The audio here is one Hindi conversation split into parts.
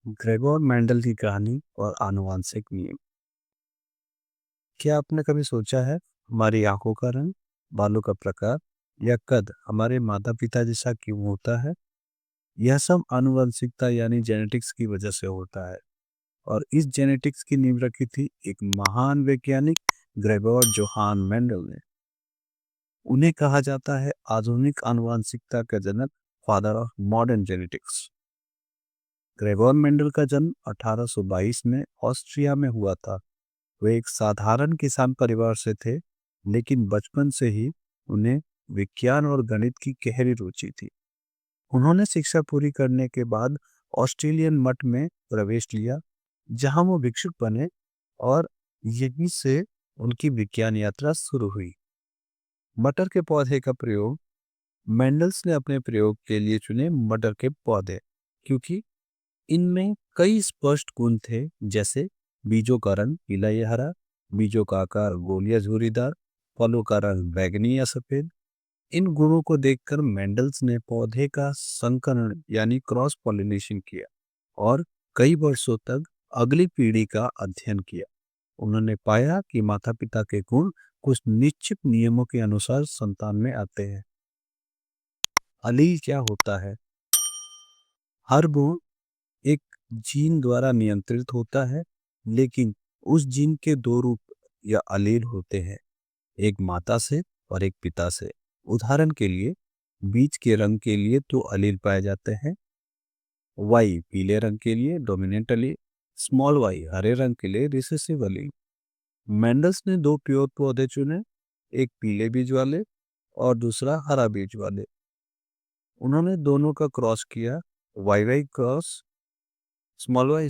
ग्रेगोर मेंडल की कहानी और आनुवांशिक नियम। क्या आपने कभी सोचा है हमारी आंखों का रंग, बालों का प्रकार या कद हमारे माता पिता जैसा क्यों होता है? यह सब आनुवंशिकता यानी जेनेटिक्स की वजह से होता है। और इस जेनेटिक्स की नींव रखी थी एक महान वैज्ञानिक ग्रेगोर जोहान मेंडल ने। उन्हें कहा जाता है आधुनिक आनुवंशिकता का जनक, father of modern genetics. Gregor Mendel का जन्म 1822 में ऑस्ट्रिया में हुआ था। वे एक साधारण किसान परिवार से थे, लेकिन बचपन से ही उन्हें विज्ञान और गणित की गहरी रुचि थी। उन्होंने शिक्षा पूरी करने के बाद ऑस्ट्रेलियन मठ में प्रवेश लिया, जहां वो भिक्षुक बने और यहीं से उनकी विज्ञान यात्रा शुरू हुई। मटर के पौधे का प्रयोग। मेंडल्स ने अपने प्रयोग के लिए चुने मटर के पौधे, क्योंकि इनमें कई स्पष्ट गुण थे, जैसे बीजों का रंग पीला या हरा, बीजों का आकार गोल या झुर्रीदार, फलों का रंग बैंगनी या सफेद। इन गुणों को देखकर मेंडल्स ने पौधे का संकरण यानी क्रॉस पॉलिनेशन किया और कई वर्षों तक अगली पीढ़ी का अध्ययन किया। उन्होंने पाया कि माता पिता के गुण कुछ निश्चित नियमों के अनुसार संतान में आते हैं। अलील क्या होता है? हर गुण एक जीन द्वारा नियंत्रित होता है, लेकिन उस जीन के दो रूप या अलील होते हैं, एक माता से और एक पिता से। उदाहरण के लिए, बीज के रंग के लिए दो अलील पाए जाते हैं। वाई पीले रंग के लिए डोमिनेंट अलील, स्मॉल वाई हरे रंग के लिए रिसेसिव अलील। मेंडल्स ने दो प्योर पौधे चुने, एक पीले बीज वाले और दूसरा हरा बीज वाले। उन्होंने दोनों का क्रॉस किया, Y Y cross, small Y.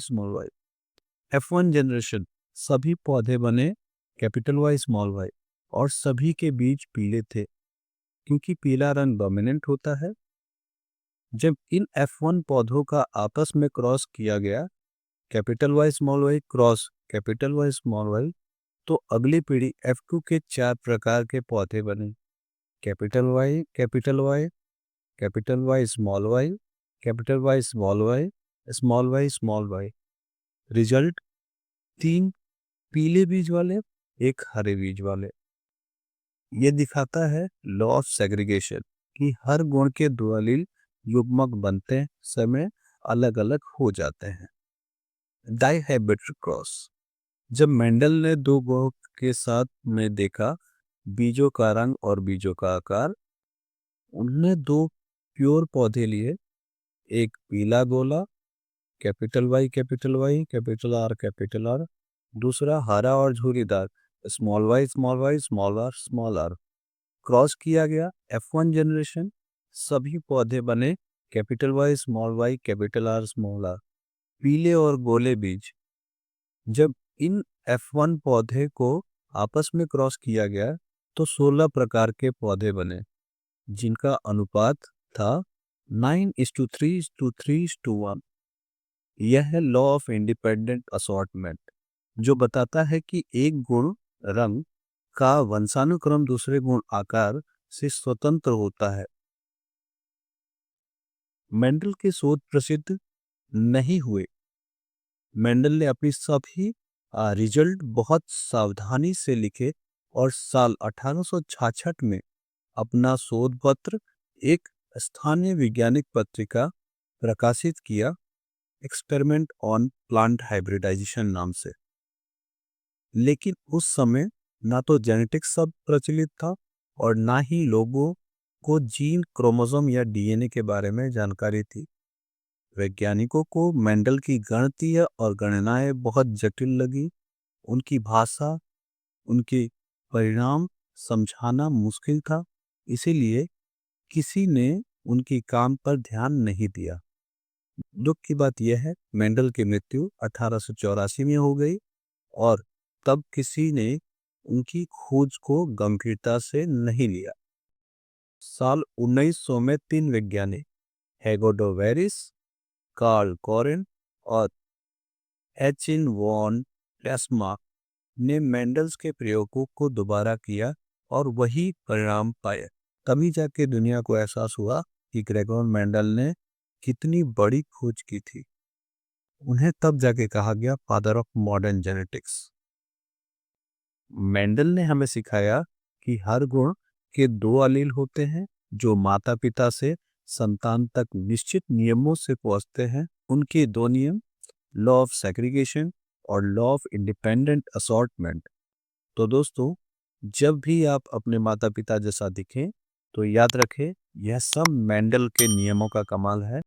F1 generation, सभी पौधे बने कैपिटल वाई स्मॉल वाई और सभी के बीज पीले थे, क्योंकि पीला रंग डोमिनेंट होता है। जब इन F1 पौधों का आपस में क्रॉस किया गया, capital Y cross capital Y small Y, तो अगली पीढ़ी F2 के चार प्रकार के पौधे बने, capital Y capital Y, capital Y small Y, capital Y small Y, small Y small Y. Result, तीन पीले बीज वाले, एक हरे बीज वाले। ये दिखाता है लॉ ऑफ सेग्रीगेशन कि हर गुण के दो अलील युग्मक बनते समय अलग अलग हो जाते हैं। डाइहेब्रिड क्रॉस। जब मेंडल ने दो गुणों के साथ में देखा, बीजों का रंग और बीजों का आकार, उन्होंने दो प्योर पौधे लिए, एक पीला गोला कैपिटल आर, दूसरा हरा और झुर्रीदार small R small R. Cross किया गया, F1 जनरेशन, सभी पौधे बने Y capital R small R, पीले और गोले बीज। जब इन F1 पौधे को आपस में क्रॉस किया गया, तो 16 प्रकार के पौधे बने, जिनका अनुपात था 9:3:3:1। यह है लॉ ऑफ इंडिपेंडेंट असॉर्टमेंट, जो बताता है कि एक गुण रंग का वंशानुक्रम दूसरे गुण आकार से स्वतंत्र होता है। मेंडल के शोध प्रसिद्ध नहीं हुए। मेंडल ने अपनी सभी रिजल्ट बहुत सावधानी से लिखे और साल 1866 में अपना शोध पत्र एक स्थानीय वैज्ञानिक पत्रिका प्रकाशित किया, एक्सपेरिमेंट ऑन प्लांट हाइब्रिडाइजेशन नाम से। लेकिन उस समय ना तो जेनेटिक्स शब्द प्रचलित था और ना ही लोगों को जीन, क्रोमोसोम या डीएनए के बारे में जानकारी थी। वैज्ञानिकों को मेंडल की गणितीय और गणनाएं बहुत जटिल लगी। उनकी भाषा, उनके परिणाम समझाना मुश्किल था, इसीलिए किसी ने उनकी काम पर ध्यान नहीं दिया। दुख की बात यह है, मेंडल की मृत्यु 1884 में हो गई और तब किसी ने उनकी खोज को गंभीरता से नहीं लिया। साल 1900 में तीन वैज्ञानिक, हेगोडो वेरिस, कार्ल कोरेन और एचिन वॉन प्लेस्मा, ने मेंडल्स के प्रयोगों को दोबारा किया और वही परिणाम पाए। तभी जाके दुनिया को एहसास हुआ कि ग्रेगोर मेंडल ने कितनी बड़ी खोज की थी। उन्हें तब जाके कहा गया father of modern genetics. Mendel ने हमें सिखाया कि हर गुण के दो अलील होते हैं जो माता पिता से संतान तक निश्चित नियमों से पहुंचते हैं। उनके दो नियम, लॉ ऑफ सेग्रीगेशन और लॉ ऑफ इंडिपेंडेंट असॉर्टमेंट। तो दोस्तों, जब भी आप अपने माता पिता जैसा दिखें तो याद रखें, यह सब मेंडल के नियमों का कमाल है।